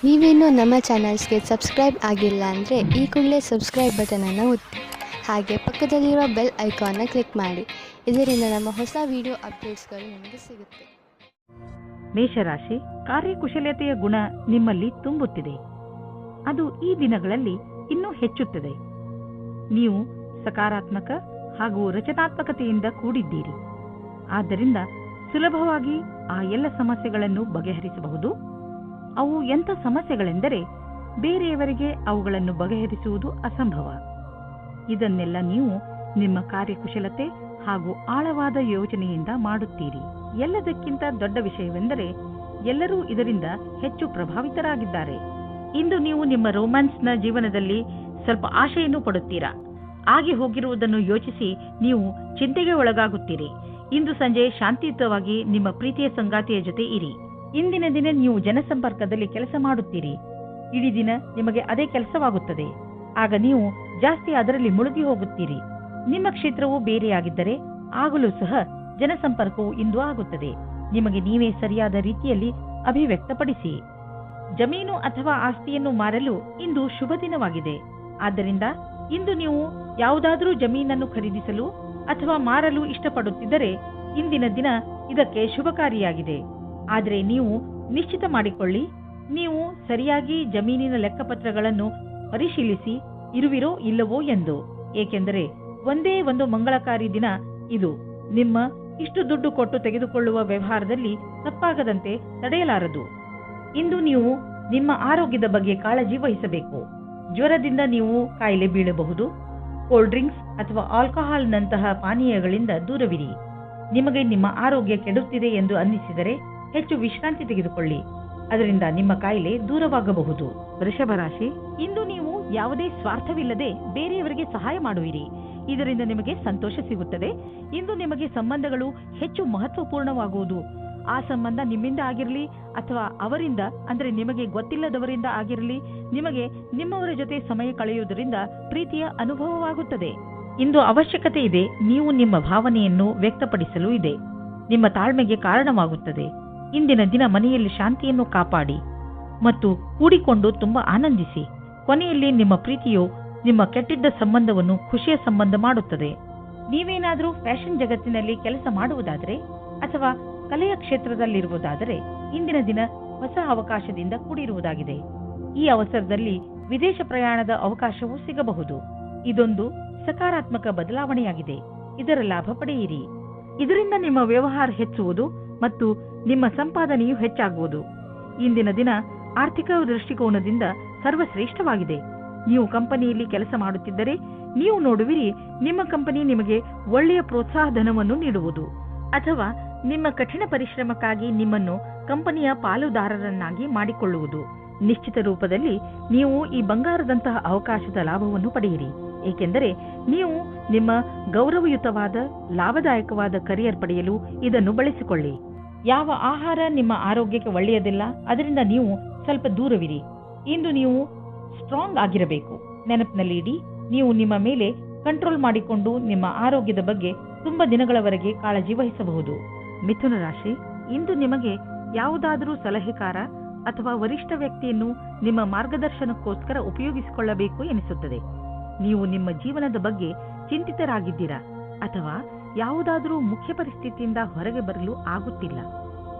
ನೀವೇನೂ ನಮ್ಮ ಚಾನಲ್ಸ್ಗೆ ಸಬ್ಸ್ಕ್ರೈಬ್ ಆಗಿಲ್ಲ ಅಂದರೆ ಈ ಕೂಡಲೇ ಸಬ್ಸ್ಕ್ರೈಬ್ ಬಟನನ್ನು ಒತ್ತಿ ಹಾಗೆ ಪಕ್ಕದಲ್ಲಿರೋ ಬೆಲ್ ಐಕಾನ್ನ ಕ್ಲಿಕ್ ಮಾಡಿ. ಇದರಿಂದ ನಮ್ಮ ಹೊಸ ವಿಡಿಯೋ ಅಪ್ಡೇಟ್ಸ್ಗಳು ನಿಮಗೆ ಸಿಗುತ್ತೆ. ಮೇಷರಾಶಿ, ಕಾರ್ಯಕುಶಲತೆಯ ಗುಣ ನಿಮ್ಮಲ್ಲಿ ತುಂಬುತ್ತಿದೆ. ಅದು ಈ ದಿನಗಳಲ್ಲಿ ಇನ್ನೂ ಹೆಚ್ಚುತ್ತದೆ. ನೀವು ಸಕಾರಾತ್ಮಕ ಹಾಗೂ ರಚನಾತ್ಮಕತೆಯಿಂದ ಕೂಡಿದ್ದೀರಿ. ಆದ್ದರಿಂದ ಸುಲಭವಾಗಿ ಆ ಎಲ್ಲ ಸಮಸ್ಯೆಗಳನ್ನು ಬಗೆಹರಿಸಬಹುದು. ಅವು ಎಂಥ ಸಮಸ್ಯೆಗಳೆಂದರೆ ಬೇರೆಯವರಿಗೆ ಅವುಗಳನ್ನು ಬಗೆಹರಿಸುವುದು ಅಸಂಭವ. ಇದನ್ನೆಲ್ಲ ನೀವು ನಿಮ್ಮ ಕಾರ್ಯಕುಶಲತೆ ಹಾಗೂ ಆಳವಾದ ಯೋಚನೆಯಿಂದ ಮಾಡುತ್ತೀರಿ. ಎಲ್ಲದಕ್ಕಿಂತ ದೊಡ್ಡ ವಿಷಯವೆಂದರೆ ಎಲ್ಲರೂ ಇದರಿಂದ ಹೆಚ್ಚು ಪ್ರಭಾವಿತರಾಗಿದ್ದಾರೆ. ಇಂದು ನೀವು ನಿಮ್ಮ ರೊಮ್ಯಾನ್ಸ್ನ ಜೀವನದಲ್ಲಿ ಸ್ವಲ್ಪ ಆಶೆಯನ್ನು ಪಡುತ್ತೀರಾ. ಆಗಿ ಹೋಗಿರುವುದನ್ನು ಯೋಚಿಸಿ ನೀವು ಚಿಂತೆಗೆ ಒಳಗಾಗುತ್ತೀರಿ. ಇಂದು ಸಂಜೆ ಶಾಂತಿಯುತವಾಗಿ ನಿಮ್ಮ ಪ್ರೀತಿಯ ಸಂಗಾತಿಯ ಜೊತೆ ಇರಿ. ಇಂದಿನ ದಿನ ನೀವು ಜನಸಂಪರ್ಕದಲ್ಲಿ ಕೆಲಸ ಮಾಡುತ್ತೀರಿ. ಇಡೀ ದಿನ ನಿಮಗೆ ಅದೇ ಕೆಲಸವಾಗುತ್ತದೆ. ಆಗ ನೀವು ಜಾಸ್ತಿ ಅದರಲ್ಲಿ ಮುಳುಗಿ ಹೋಗುತ್ತೀರಿ. ನಿಮ್ಮ ಕ್ಷೇತ್ರವು ಬೇರೆಯಾಗಿದ್ದರೆ ಆಗಲೂ ಸಹ ಜನಸಂಪರ್ಕವು ಇಂದು ಆಗುತ್ತದೆ. ನಿಮಗೆ ನೀವೇ ಸರಿಯಾದ ರೀತಿಯಲ್ಲಿ ಅಭಿವ್ಯಕ್ತಪಡಿಸಿ. ಜಮೀನು ಅಥವಾ ಆಸ್ತಿಯನ್ನು ಮಾರಲು ಇಂದು ಶುಭ ದಿನವಾಗಿದೆ. ಆದ್ದರಿಂದ ಇಂದು ನೀವು ಯಾವುದಾದರೂ ಜಮೀನನ್ನು ಖರೀದಿಸಲು ಅಥವಾ ಮಾರಲು ಇಷ್ಟಪಡುತ್ತಿದ್ದರೆ ಇಂದಿನ ದಿನ ಇದಕ್ಕೆ ಶುಭಕಾರಿಯಾಗಿದೆ. ಆದರೆ ನೀವು ನಿಶ್ಚಿತ ಮಾಡಿಕೊಳ್ಳಿ, ನೀವು ಸರಿಯಾಗಿ ಜಮೀನಿನ ಲೆಕ್ಕಪತ್ರಗಳನ್ನು ಪರಿಶೀಲಿಸಿ ಇರುವಿರೋ ಇಲ್ಲವೋ ಎಂದು. ಏಕೆಂದರೆ ಒಂದೇ ಒಂದು ಮಂಗಳಕಾರಿ ದಿನ ಇದು. ನಿಮ್ಮ ಇಷ್ಟು ದುಡ್ಡು ಕೊಟ್ಟು ತೆಗೆದುಕೊಳ್ಳುವ ವ್ಯವಹಾರದಲ್ಲಿ ತಪ್ಪಾಗದಂತೆ ತಡೆಯಲಾರದು. ಇಂದು ನೀವು ನಿಮ್ಮ ಆರೋಗ್ಯದ ಬಗ್ಗೆ ಕಾಳಜಿ ವಹಿಸಬೇಕು. ಜ್ವರದಿಂದ ನೀವು ಕಾಯಿಲೆ ಬೀಳಬಹುದು. ಕೋಲ್ಡ್ ಡ್ರಿಂಕ್ಸ್ ಅಥವಾ ಆಲ್ಕೋಹಾಲ್ನಂತಹ ಪಾನೀಯಗಳಿಂದ ದೂರವಿರಿ. ನಿಮಗೆ ನಿಮ್ಮ ಆರೋಗ್ಯ ಕೆಡುತ್ತಿದೆ ಎಂದು ಅನ್ನಿಸಿದರೆ ಹೆಚ್ಚು ವಿಶ್ರಾಂತಿ ತೆಗೆದುಕೊಳ್ಳಿ. ಅದರಿಂದ ನಿಮ್ಮ ಕಾಯಿಲೆ ದೂರವಾಗಬಹುದು. ವೃಷಭ ರಾಶಿ, ಇಂದು ನೀವು ಯಾವುದೇ ಸ್ವಾರ್ಥವಿಲ್ಲದೆ ಬೇರೆಯವರಿಗೆ ಸಹಾಯ ಮಾಡುವಿರಿ. ಇದರಿಂದ ನಿಮಗೆ ಸಂತೋಷ ಸಿಗುತ್ತದೆ. ಇಂದು ನಿಮಗೆ ಸಂಬಂಧಗಳು ಹೆಚ್ಚು ಮಹತ್ವಪೂರ್ಣವಾಗುವುದು. ಆ ಸಂಬಂಧ ನಿಮ್ಮಿಂದ ಆಗಿರಲಿ ಅಥವಾ ಅವರಿಂದ, ಅಂದರೆ ನಿಮಗೆ ಗೊತ್ತಿಲ್ಲದವರಿಂದ ಆಗಿರಲಿ, ನಿಮಗೆ ನಿಮ್ಮವರ ಜೊತೆ ಸಮಯ ಕಳೆಯುವುದರಿಂದ ಪ್ರೀತಿಯ ಅನುಭವವಾಗುತ್ತದೆ. ಇಂದು ಅವಶ್ಯಕತೆ ಇದೆ. ನೀವು ನಿಮ್ಮ ಭಾವನೆಯನ್ನು ವ್ಯಕ್ತಪಡಿಸಲು ಇದೆ. ನಿಮ್ಮ ತಾಳ್ಮೆಗೆ ಕಾರಣವಾಗುತ್ತದೆ. ಇಂದಿನ ದಿನ ಮನೆಯಲ್ಲಿ ಶಾಂತಿಯನ್ನು ಕಾಪಾಡಿ ಮತ್ತು ಕೂಡಿಕೊಂಡು ತುಂಬಾ ಆನಂದಿಸಿ. ಕೊನೆಯಲ್ಲಿ ನಿಮ್ಮ ಪ್ರೀತಿಯು ನಿಮ್ಮ ಕೆಟ್ಟಿದ್ದ ಸಂಬಂಧವನ್ನು ಖುಷಿಯ ಸಂಬಂಧ ಮಾಡುತ್ತದೆ. ನೀವೇನಾದರೂ ಫ್ಯಾಷನ್ ಜಗತ್ತಿನಲ್ಲಿ ಕೆಲಸ ಮಾಡುವುದಾದರೆ ಅಥವಾ ಕಲೆಯ ಕ್ಷೇತ್ರದಲ್ಲಿರುವುದಾದರೆ ಇಂದಿನ ದಿನ ಹೊಸ ಅವಕಾಶದಿಂದ ಕೂಡಿರುವುದಾಗಿದೆ. ಈ ಅವಸರದಲ್ಲಿ ವಿದೇಶ ಪ್ರಯಾಣದ ಅವಕಾಶವೂ ಸಿಗಬಹುದು. ಇದೊಂದು ಸಕಾರಾತ್ಮಕ ಬದಲಾವಣೆಯಾಗಿದೆ. ಇದರ ಲಾಭ ಪಡೆಯಿರಿ. ಇದರಿಂದ ನಿಮ್ಮ ವ್ಯವಹಾರ ಹೆಚ್ಚುವುದು ಮತ್ತು ನಿಮ್ಮ ಸಂಪಾದನೆಯು ಹೆಚ್ಚಾಗುವುದು. ಇಂದಿನ ದಿನ ಆರ್ಥಿಕ ದೃಷ್ಟಿಕೋನದಿಂದ ಸರ್ವಶ್ರೇಷ್ಠವಾಗಿದೆ. ನೀವು ಕಂಪನಿಯಲ್ಲಿ ಕೆಲಸ ಮಾಡುತ್ತಿದ್ದರೆ ನೀವು ನೋಡುವಿರಿ, ನಿಮ್ಮ ಕಂಪನಿ ನಿಮಗೆ ಒಳ್ಳೆಯ ಪ್ರೋತ್ಸಾಹ ಧನವನ್ನು ನೀಡುವುದು ಅಥವಾ ನಿಮ್ಮ ಕಠಿಣ ಪರಿಶ್ರಮಕ್ಕಾಗಿ ನಿಮ್ಮನ್ನು ಕಂಪನಿಯ ಪಾಲುದಾರರನ್ನಾಗಿ ಮಾಡಿಕೊಳ್ಳುವುದು. ನಿಶ್ಚಿತ ರೂಪದಲ್ಲಿ ನೀವು ಈ ಬಂಗಾರದಂತಹ ಅವಕಾಶದ ಲಾಭವನ್ನು ಪಡೆಯಿರಿ. ಏಕೆಂದರೆ ನೀವು ನಿಮ್ಮ ಗೌರವಯುತವಾದ ಲಾಭದಾಯಕವಾದ ಕರಿಯರ್ ಪಡೆಯಲು ಇದನ್ನು ಬಳಸಿಕೊಳ್ಳಿ. ಯಾವ ಆಹಾರ ನಿಮ್ಮ ಆರೋಗ್ಯಕ್ಕೆ ಒಳ್ಳೆಯದಿಲ್ಲ, ಅದರಿಂದ ನೀವು ಸ್ವಲ್ಪ ದೂರವಿರಿ. ಇಂದು ನೀವು ಸ್ಟ್ರಾಂಗ್ ಆಗಿರಬೇಕು. ನೆನಪಿನಲ್ಲಿ ಇಡಿ, ನೀವು ನಿಮ್ಮ ಮೇಲೆ ಕಂಟ್ರೋಲ್ ಮಾಡಿಕೊಂಡು ನಿಮ್ಮ ಆರೋಗ್ಯದ ಬಗ್ಗೆ ತುಂಬಾ ದಿನಗಳವರೆಗೆ ಕಾಳಜಿ ವಹಿಸಬಹುದು. ಮಿಥುನ ರಾಶಿ, ಇಂದು ನಿಮಗೆ ಯಾವುದಾದರೂ ಸಲಹೆಕಾರ ಅಥವಾ ವರಿಷ್ಠ ವ್ಯಕ್ತಿಯನ್ನು ನಿಮ್ಮ ಮಾರ್ಗದರ್ಶನಕ್ಕೋಸ್ಕರ ಉಪಯೋಗಿಸಿಕೊಳ್ಳಬೇಕು ಎನಿಸುತ್ತದೆ. ನೀವು ನಿಮ್ಮ ಜೀವನದ ಬಗ್ಗೆ ಚಿಂತಿತರಾಗಿದ್ದೀರಾ ಅಥವಾ ಯಾವುದಾದರೂ ಮುಖ್ಯ ಪರಿಸ್ಥಿತಿಯಿಂದ ಹೊರಗೆ ಬರಲು ಆಗುತ್ತಿಲ್ಲ.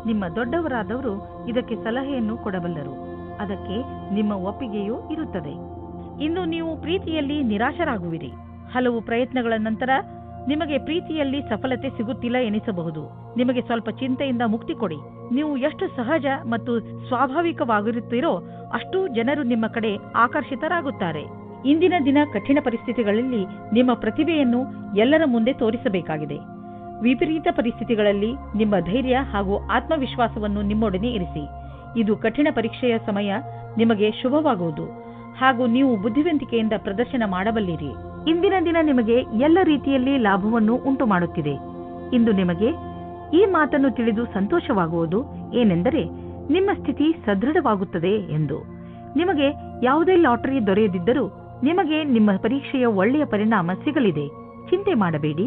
ನಿಮ್ಮ ದೊಡ್ಡವರಾದವರು ಇದಕ್ಕೆ ಸಲಹೆಯನ್ನು ಕೊಡಬಲ್ಲರು. ಅದಕ್ಕೆ ನಿಮ್ಮ ಒಪ್ಪಿಗೆಯೂ ಇರುತ್ತದೆ. ಇಂದು ನೀವು ಪ್ರೀತಿಯಲ್ಲಿ ನಿರಾಶರಾಗುವಿರಿ. ಹಲವು ಪ್ರಯತ್ನಗಳ ನಂತರ ನಿಮಗೆ ಪ್ರೀತಿಯಲ್ಲಿ ಸಫಲತೆ ಸಿಗುತ್ತಿಲ್ಲ ಎನಿಸಬಹುದು. ನಿಮಗೆ ಸ್ವಲ್ಪ ಚಿಂತೆಯಿಂದ ಮುಕ್ತಿ ಕೊಡಿ. ನೀವು ಎಷ್ಟು ಸಹಜ ಮತ್ತು ಸ್ವಾಭಾವಿಕವಾಗಿರುತ್ತೀರೋ ಅಷ್ಟು ಜನರು ನಿಮ್ಮ ಕಡೆ ಆಕರ್ಷಿತರಾಗುತ್ತಾರೆ. ಇಂದಿನ ದಿನ ಕಠಿಣ ಪರಿಸ್ಥಿತಿಗಳಲ್ಲಿ ನಿಮ್ಮ ಪ್ರತಿಭೆಯನ್ನು ಎಲ್ಲರ ಮುಂದೆ ತೋರಿಸಬೇಕಾಗಿದೆ. ವಿಪರೀತ ಪರಿಸ್ಥಿತಿಗಳಲ್ಲಿ ನಿಮ್ಮ ಧೈರ್ಯ ಹಾಗೂ ಆತ್ಮವಿಶ್ವಾಸವನ್ನು ನಿಮ್ಮೊಡನೆ ಇರಿಸಿ. ಇದು ಕಠಿಣ ಪರೀಕ್ಷೆಯ ಸಮಯ. ನಿಮಗೆ ಶುಭವಾಗುವುದು ಹಾಗೂ ನೀವು ಬುದ್ಧಿವಂತಿಕೆಯಿಂದ ಪ್ರದರ್ಶನ ಮಾಡಬಲ್ಲಿರಿ. ಇಂದಿನ ದಿನ ನಿಮಗೆ ಎಲ್ಲ ರೀತಿಯಲ್ಲಿ ಲಾಭವನ್ನು ಉಂಟು ಮಾಡುತ್ತಿದೆ. ಇಂದು ನಿಮಗೆ ಈ ಮಾತನ್ನು ತಿಳಿದು ಸಂತೋಷವಾಗುವುದು ಏನೆಂದರೆ ನಿಮ್ಮ ಸ್ಥಿತಿ ಸದೃಢವಾಗುತ್ತದೆ ಎಂದು. ನಿಮಗೆ ಯಾವುದೇ ಲಾಟರಿ ದೊರೆಯದಿದ್ದರೂ ನಿಮಗೆ ನಿಮ್ಮ ಪರೀಕ್ಷೆಯ ಒಳ್ಳೆಯ ಪರಿಣಾಮ ಸಿಗಲಿದೆ. ಚಿಂತೆ ಮಾಡಬೇಡಿ.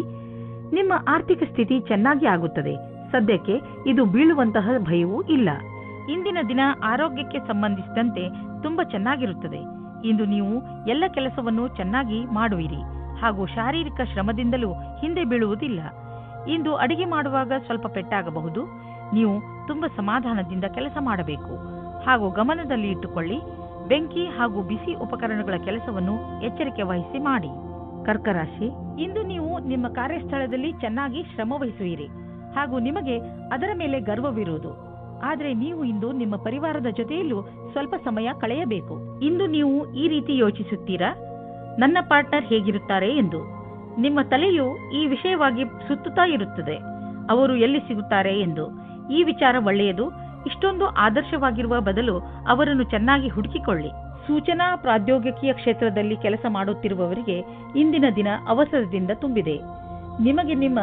ನಿಮ್ಮ ಆರ್ಥಿಕ ಸ್ಥಿತಿ ಚೆನ್ನಾಗಿ ಆಗುತ್ತದೆ. ಸದ್ಯಕ್ಕೆ ಇದು ಬೀಳುವಂತಹ ಭಯವೂ ಇಲ್ಲ. ಇಂದಿನ ದಿನ ಆರೋಗ್ಯಕ್ಕೆ ಸಂಬಂಧಿಸಿದಂತೆ ತುಂಬಾ ಚೆನ್ನಾಗಿರುತ್ತದೆ. ಇಂದು ನೀವು ಎಲ್ಲ ಕೆಲಸವನ್ನು ಚೆನ್ನಾಗಿ ಮಾಡುವಿರಿ ಹಾಗೂ ಶಾರೀರಿಕ ಶ್ರಮದಿಂದಲೂ ಹಿಂದೆ ಬೀಳುವುದಿಲ್ಲ. ಇಂದು ಅಡಿಗೆ ಮಾಡುವಾಗ ಸ್ವಲ್ಪ ಪೆಟ್ಟಾಗಬಹುದು. ನೀವು ತುಂಬಾ ಸಮಾಧಾನದಿಂದ ಕೆಲಸ ಮಾಡಬೇಕು ಹಾಗೂ ಗಮನದಲ್ಲಿ ಇಟ್ಟುಕೊಳ್ಳಿ. ಬೆಂಕಿ ಹಾಗೂ ಬಿಸಿ ಉಪಕರಣಗಳ ಕೆಲಸವನ್ನು ಎಚ್ಚರಿಕೆ ವಹಿಸಿ ಮಾಡಿ. ಕರ್ಕ ರಾಶಿ, ಇಂದು ನೀವು ನಿಮ್ಮ ಕಾರ್ಯಸ್ಥಳದಲ್ಲಿ ಚೆನ್ನಾಗಿ ಶ್ರಮ ವಹಿಸುವಿರಿ ಹಾಗೂ ನಿಮಗೆ ಅದರ ಮೇಲೆ ಗರ್ವವಿರುವುದು. ಆದರೆ ನೀವು ಇಂದು ನಿಮ್ಮ ಪರಿವಾರದ ಜೊತೆಯಲ್ಲೂ ಸ್ವಲ್ಪ ಸಮಯ ಕಳೆಯಬೇಕು. ಇಂದು ನೀವು ಈ ರೀತಿ ಯೋಚಿಸುತ್ತೀರಾ, ನನ್ನ ಪಾರ್ಟ್ನರ್ ಹೇಗಿರುತ್ತಾರೆ ಎಂದು. ನಿಮ್ಮ ತಲೆಯು ಈ ವಿಷಯವಾಗಿ ಸುತ್ತುತ್ತಾ ಇರುತ್ತದೆ, ಅವರು ಎಲ್ಲಿ ಸಿಗುತ್ತಾರೆ ಎಂದು. ಈ ವಿಚಾರ ಒಳ್ಳೆಯದು. ಇಷ್ಟೊಂದು ಆದರ್ಶವಾಗಿರುವ ಬದಲು ಅವರನ್ನು ಚೆನ್ನಾಗಿ ಹುಡುಕಿಕೊಳ್ಳಿ. ಸೂಚನಾ ಪ್ರೌದ್ಯೋಗಿಕಿಯ ಕ್ಷೇತ್ರದಲ್ಲಿ ಕೆಲಸ ಮಾಡುತ್ತಿರುವವರಿಗೆ ಇಂದಿನ ದಿನ ಅವಸರದಿಂದ ತುಂಬಿದೆ. ನಿಮಗೆ ನಿಮ್ಮ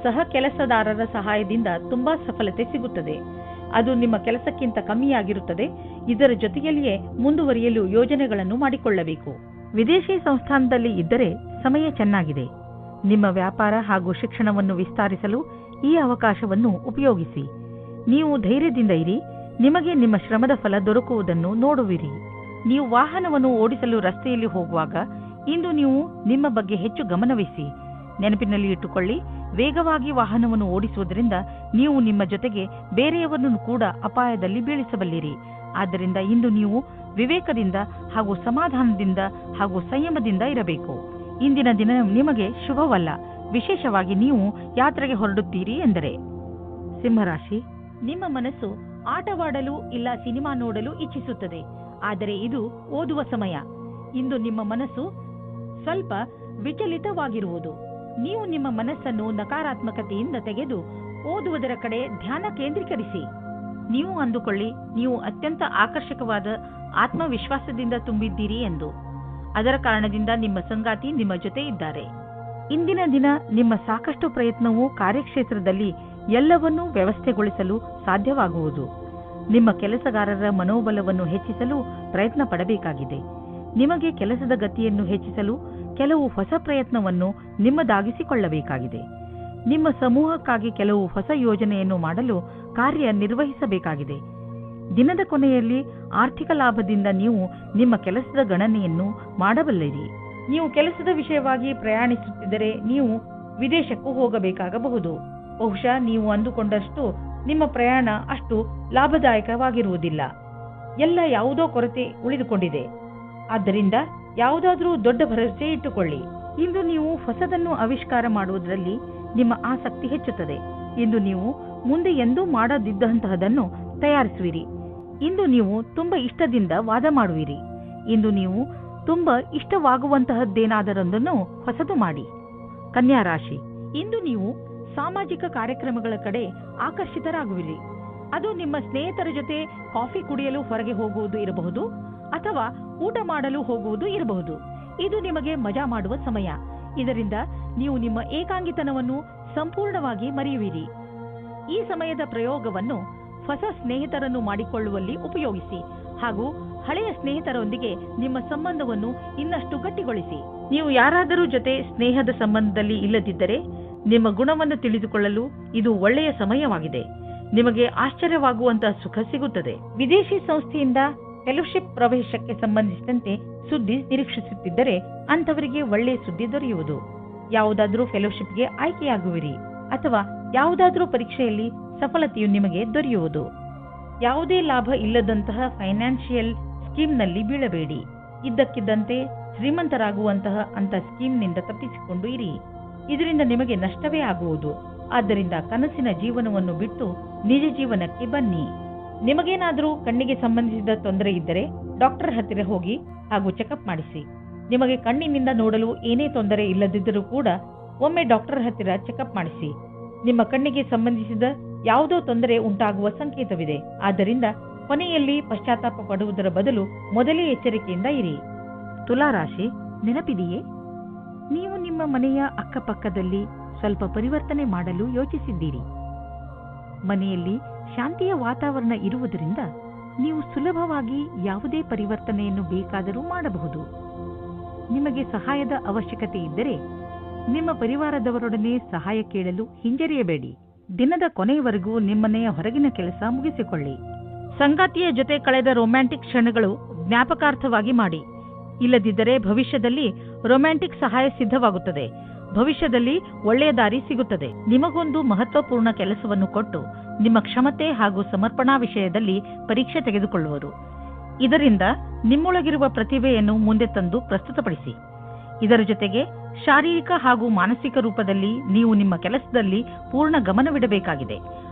ಸಹ ಕೆಲಸದಾರರ ಸಹಾಯದಿಂದ ತುಂಬಾ ಸಫಲತೆ ಸಿಗುತ್ತದೆ. ಅದು ನಿಮ್ಮ ಕೆಲಸಕ್ಕಿಂತ ಕಮ್ಮಿಯಾಗಿರುತ್ತದೆ. ಇದರ ಜೊತೆಯಲ್ಲಿಯೇ ಮುಂದುವರಿಯಲು ಯೋಜನೆಗಳನ್ನು ಮಾಡಿಕೊಳ್ಳಬೇಕು. ವಿದೇಶಿ ಸಂಸ್ಥಾನದಲ್ಲಿ ಇದ್ದರೆ ಸಮಯ ಚೆನ್ನಾಗಿದೆ. ನಿಮ್ಮ ವ್ಯಾಪಾರ ಹಾಗೂ ಶಿಕ್ಷಣವನ್ನು ವಿಸ್ತರಿಸಲು ಈ ಅವಕಾಶವನ್ನು ಉಪಯೋಗಿಸಿ. ನೀವು ಧೈರ್ಯದಿಂದ ಇರಿ. ನಿಮಗೆ ನಿಮ್ಮ ಶ್ರಮದ ಫಲ ದೊರಕುವುದನ್ನು ನೋಡುವಿರಿ. ನೀವು ವಾಹನವನ್ನು ಓಡಿಸಲು ರಸ್ತೆಯಲ್ಲಿ ಹೋಗುವಾಗ ಇಂದು ನೀವು ನಿಮ್ಮ ಬಗ್ಗೆ ಹೆಚ್ಚು ಗಮನವಹಿಸಿ. ನೆನಪಿನಲ್ಲಿ ಇಟ್ಟುಕೊಳ್ಳಿ, ವೇಗವಾಗಿ ವಾಹನವನ್ನು ಓಡಿಸುವುದರಿಂದ ನೀವು ನಿಮ್ಮ ಜೊತೆಗೆ ಬೇರೆಯವರನ್ನು ಕೂಡ ಅಪಾಯದಲ್ಲಿ ಬೀಳಿಸಬಲ್ಲಿರಿ. ಆದ್ದರಿಂದ ಇಂದು ನೀವು ವಿವೇಕದಿಂದ ಹಾಗೂ ಸಮಾಧಾನದಿಂದ ಹಾಗೂ ಸಂಯಮದಿಂದ ಇರಬೇಕು. ಇಂದಿನ ದಿನ ನಿಮಗೆ ಶುಭವಲ್ಲ, ವಿಶೇಷವಾಗಿ ನೀವು ಯಾತ್ರೆಗೆ ಹೊರಡುತ್ತೀರಿ ಎಂದರೆ. ಸಿಂಹರಾಶಿ, ನಿಮ್ಮ ಮನಸ್ಸು ಆಟವಾಡಲು ಇಲ್ಲ ಸಿನಿಮಾ ನೋಡಲು ಇಚ್ಛಿಸುತ್ತದೆ, ಆದರೆ ಇದು ಓದುವ ಸಮಯ. ಇಂದು ನಿಮ್ಮ ಮನಸ್ಸು ಸ್ವಲ್ಪ ವಿಚಲಿತವಾಗಿರುವುದು. ನೀವು ನಿಮ್ಮ ಮನಸ್ಸನ್ನು ನಕಾರಾತ್ಮಕತೆಯಿಂದ ತೆಗೆದು ಓದುವುದರ ಕಡೆ ಧ್ಯಾನ ಕೇಂದ್ರೀಕರಿಸಿ. ನೀವು ಅಂದುಕೊಳ್ಳಿ, ನೀವು ಅತ್ಯಂತ ಆಕರ್ಷಕವಾದ ಆತ್ಮವಿಶ್ವಾಸದಿಂದ ತುಂಬಿದ್ದೀರಿ ಎಂದು. ಅದರ ಕಾರಣದಿಂದ ನಿಮ್ಮ ಸಂಗಾತಿ ನಿಮ್ಮ ಜೊತೆ ಇದ್ದಾರೆ. ಇಂದಿನ ದಿನ ನಿಮ್ಮ ಸಾಕಷ್ಟು ಪ್ರಯತ್ನವು ಕಾರ್ಯಕ್ಷೇತ್ರದಲ್ಲಿ ಎಲ್ಲವನ್ನೂ ವ್ಯವಸ್ಥೆಗೊಳಿಸಲು ಸಾಧ್ಯವಾಗುವುದು. ನಿಮ್ಮ ಕೆಲಸಗಾರರ ಮನೋಬಲವನ್ನು ಹೆಚ್ಚಿಸಲು ಪ್ರಯತ್ನ ಪಡಬೇಕಾಗಿದೆ. ನಿಮಗೆ ಕೆಲಸದ ಗತಿಯನ್ನು ಹೆಚ್ಚಿಸಲು ಕೆಲವು ಹೊಸ ಪ್ರಯತ್ನವನ್ನು ನಿಮ್ಮದಾಗಿಸಿಕೊಳ್ಳಬೇಕಾಗಿದೆ. ನಿಮ್ಮ ಸಮೂಹಕ್ಕಾಗಿ ಕೆಲವು ಹೊಸ ಯೋಜನೆಯನ್ನು ಮಾಡಲು ಕಾರ್ಯನಿರ್ವಹಿಸಬೇಕಾಗಿದೆ. ದಿನದ ಕೊನೆಯಲ್ಲಿ ಆರ್ಥಿಕ ಲಾಭದಿಂದ ನೀವು ನಿಮ್ಮ ಕೆಲಸದ ಗಣನೆಯನ್ನು ಮಾಡಬಲ್ಲಿರಿ. ನೀವು ಕೆಲಸದ ವಿಷಯವಾಗಿ ಪ್ರಯಾಣಿಸುತ್ತಿದ್ದರೆ ನೀವು ವಿದೇಶಕ್ಕೂ ಹೋಗಬೇಕಾಗಬಹುದು. ಬಹುಶಃ ನೀವು ಅಂದುಕೊಂಡಷ್ಟು ನಿಮ್ಮ ಪ್ರಯಾಣ ಅಷ್ಟು ಲಾಭದಾಯಕವಾಗಿರುವುದಿಲ್ಲ. ಎಲ್ಲ ಯಾವುದೋ ಕೊರತೆ ಉಳಿದುಕೊಂಡಿದೆ. ಆದ್ದರಿಂದ ಯಾವುದಾದ್ರೂ ದೊಡ್ಡ ಭರವಸೆ ಇಟ್ಟುಕೊಳ್ಳಿ. ಇಂದು ನೀವು ಹೊಸದನ್ನು ಆವಿಷ್ಕಾರ ಮಾಡುವುದರಲ್ಲಿ ನಿಮ್ಮ ಆಸಕ್ತಿ ಹೆಚ್ಚುತ್ತದೆ. ಇಂದು ನೀವು ಮುಂದೆ ಎಂದೂ ಮಾಡದಿದ್ದಂತಹದನ್ನು ತಯಾರಿಸುವಿರಿ. ಇಂದು ನೀವು ತುಂಬಾ ಇಷ್ಟದಿಂದ ವಾದ ಮಾಡುವಿರಿ. ಇಂದು ನೀವು ತುಂಬಾ ಇಷ್ಟವಾಗುವಂತಹದ್ದೇನಾದರೊಂದನ್ನು ಹೊಸದು ಮಾಡಿ. ಕನ್ಯಾ ರಾಶಿ, ಇಂದು ನೀವು ಸಾಮಾಜಿಕ ಕಾರ್ಯಕ್ರಮಗಳ ಕಡೆ ಆಕರ್ಷಿತರಾಗುವಿರಿ. ಅದು ನಿಮ್ಮ ಸ್ನೇಹಿತರ ಜೊತೆ ಕಾಫಿ ಕುಡಿಯಲು ಹೊರಗೆ ಹೋಗುವುದು ಇರಬಹುದು ಅಥವಾ ಊಟ ಮಾಡಲು ಹೋಗುವುದು ಇರಬಹುದು. ಇದು ನಿಮಗೆ ಮಜಾ ಮಾಡುವ ಸಮಯ. ಇದರಿಂದ ನೀವು ನಿಮ್ಮ ಏಕಾಂಗಿತನವನ್ನು ಸಂಪೂರ್ಣವಾಗಿ ಮರೆಯುವಿರಿ. ಈ ಸಮಯದ ಪ್ರಯೋಗವನ್ನು ಹೊಸ ಸ್ನೇಹಿತರನ್ನು ಮಾಡಿಕೊಳ್ಳುವಲ್ಲಿ ಉಪಯೋಗಿಸಿ ಹಾಗೂ ಹಳೆಯ ಸ್ನೇಹಿತರೊಂದಿಗೆ ನಿಮ್ಮ ಸಂಬಂಧವನ್ನು ಇನ್ನಷ್ಟು ಗಟ್ಟಿಗೊಳಿಸಿ. ನೀವು ಯಾರಾದರೂ ಜೊತೆ ಸ್ನೇಹದ ಸಂಬಂಧದಲ್ಲಿ ಇಲ್ಲದಿದ್ದರೆ ನಿಮ್ಮ ಗುಣವನ್ನು ತಿಳಿದುಕೊಳ್ಳಲು ಇದು ಒಳ್ಳೆಯ ಸಮಯವಾಗಿದೆ. ನಿಮಗೆ ಆಶ್ಚರ್ಯವಾಗುವಂತಹ ಸುಖ ಸಿಗುತ್ತದೆ. ವಿದೇಶಿ ಸಂಸ್ಥೆಯಿಂದ ಫೆಲೋಶಿಪ್ ಪ್ರವೇಶಕ್ಕೆ ಸಂಬಂಧಿಸಿದಂತೆ ಸುದ್ದಿ ನಿರೀಕ್ಷಿಸುತ್ತಿದ್ದರೆ ಅಂಥವರಿಗೆ ಒಳ್ಳೆಯ ಸುದ್ದಿ ದೊರೆಯುವುದು. ಯಾವುದಾದ್ರೂ ಫೆಲೋಶಿಪ್ಗೆ ಆಯ್ಕೆಯಾಗುವಿರಿ ಅಥವಾ ಯಾವುದಾದ್ರೂ ಪರೀಕ್ಷೆಯಲ್ಲಿ ಸಫಲತೆಯು ನಿಮಗೆ ದೊರೆಯುವುದು. ಯಾವುದೇ ಲಾಭ ಇಲ್ಲದಂತಹ ಫೈನಾನ್ಷಿಯಲ್ ಸ್ಕೀಮ್ನಲ್ಲಿ ಬೀಳಬೇಡಿ. ಇದ್ದಕ್ಕಿದ್ದಂತೆ ಶ್ರೀಮಂತರಾಗುವಂತಹ ಅಂತ ಸ್ಕೀಮ್ನಿಂದ ತಪ್ಪಿಸಿಕೊಂಡು ಇರಿ. ಇದರಿಂದ ನಿಮಗೆ ನಷ್ಟವೇ ಆಗುವುದು. ಆದ್ದರಿಂದ ಕನಸಿನ ಜೀವನವನ್ನು ಬಿಟ್ಟು ನಿಜ ಜೀವನಕ್ಕೆ ಬನ್ನಿ. ನಿಮಗೇನಾದರೂ ಕಣ್ಣಿಗೆ ಸಂಬಂಧಿಸಿದ ತೊಂದರೆ ಇದ್ದರೆ ಡಾಕ್ಟರ್ ಹತ್ತಿರ ಹೋಗಿ ಹಾಗೂ ಚೆಕಪ್ ಮಾಡಿಸಿ. ನಿಮಗೆ ಕಣ್ಣಿನಿಂದ ನೋಡಲು ಏನೇ ತೊಂದರೆ ಇಲ್ಲದಿದ್ದರೂ ಕೂಡ ಒಮ್ಮೆ ಡಾಕ್ಟರ್ ಹತ್ತಿರ ಚೆಕಪ್ ಮಾಡಿಸಿ. ನಿಮ್ಮ ಕಣ್ಣಿಗೆ ಸಂಬಂಧಿಸಿದ ಯಾವುದೋ ತೊಂದರೆ ಉಂಟಾಗುವ ಸಂಕೇತವಿದೆ. ಆದ್ದರಿಂದ ಕೊನೆಯಲ್ಲಿ ಪಶ್ಚಾತ್ತಾಪ ಪಡುವುದರ ಬದಲು ಮೊದಲೇ ಎಚ್ಚರಿಕೆಯಿಂದ ಇರಿ. ತುಲಾ ರಾಶಿ, ನೆನಪಿದೆಯೇ, ನೀವು ನಿಮ್ಮ ಮನೆಯ ಅಕ್ಕಪಕ್ಕದಲ್ಲಿ ಸ್ವಲ್ಪ ಪರಿವರ್ತನೆ ಮಾಡಲು ಯೋಚಿಸಿದ್ದೀರಿ. ಮನೆಯಲ್ಲಿ ಶಾಂತಿಯ ವಾತಾವರಣ ಇರುವುದರಿಂದ ನೀವು ಸುಲಭವಾಗಿ ಯಾವುದೇ ಪರಿವರ್ತನೆಯನ್ನು ಬೇಕಾದರೂ ಮಾಡಬಹುದು. ನಿಮಗೆ ಸಹಾಯದ ಅವಶ್ಯಕತೆ ಇದ್ದರೆ ನಿಮ್ಮ ಪರಿವಾರದವರೊಡನೆ ಸಹಾಯ ಕೇಳಲು ಹಿಂಜರಿಯಬೇಡಿ. ದಿನದ ಕೊನೆಯವರೆಗೂ ನಿಮ್ಮನೆಯ ಹೊರಗಿನ ಕೆಲಸ ಮುಗಿಸಿಕೊಳ್ಳಿ. ಸಂಗಾತಿಯ ಜೊತೆ ಕಳೆದ ರೊಮ್ಯಾಂಟಿಕ್ ಕ್ಷಣಗಳು ಜ್ಞಾಪಕಾರ್ಥವಾಗಿ ಮಾಡಿ. ಇಲ್ಲದಿದ್ದರೆ ಭವಿಷ್ಯದಲ್ಲಿ ರೊಮ್ಯಾಂಟಿಕ್ ಸಹಾಯ ಸಿದ್ಧವಾಗುತ್ತದೆ. ಭವಿಷ್ಯದಲ್ಲಿ ಒಳ್ಳೆಯ ದಾರಿ ಸಿಗುತ್ತದೆ. ನಿಮಗೊಂದು ಮಹತ್ವಪೂರ್ಣ ಕೆಲಸವನ್ನು ಕೊಟ್ಟು ನಿಮ್ಮ ಕ್ಷಮತೆ ಹಾಗೂ ಸಮರ್ಪಣಾ ವಿಷಯದಲ್ಲಿ ಪರೀಕ್ಷೆ ತೆಗೆದುಕೊಳ್ಳುವರು. ಇದರಿಂದ ನಿಮ್ಮೊಳಗಿರುವ ಪ್ರತಿಭೆಯನ್ನು ಮುಂದೆ ತಂದು ಪ್ರಸ್ತುತಪಡಿಸಿ. ಇದರ ಜೊತೆಗೆ ಶಾರೀರಿಕ ಹಾಗೂ ಮಾನಸಿಕ ರೂಪದಲ್ಲಿ ನೀವು ನಿಮ್ಮ ಕೆಲಸದಲ್ಲಿ ಪೂರ್ಣ ಗಮನವಿಡಬೇಕಾಗಿದೆ.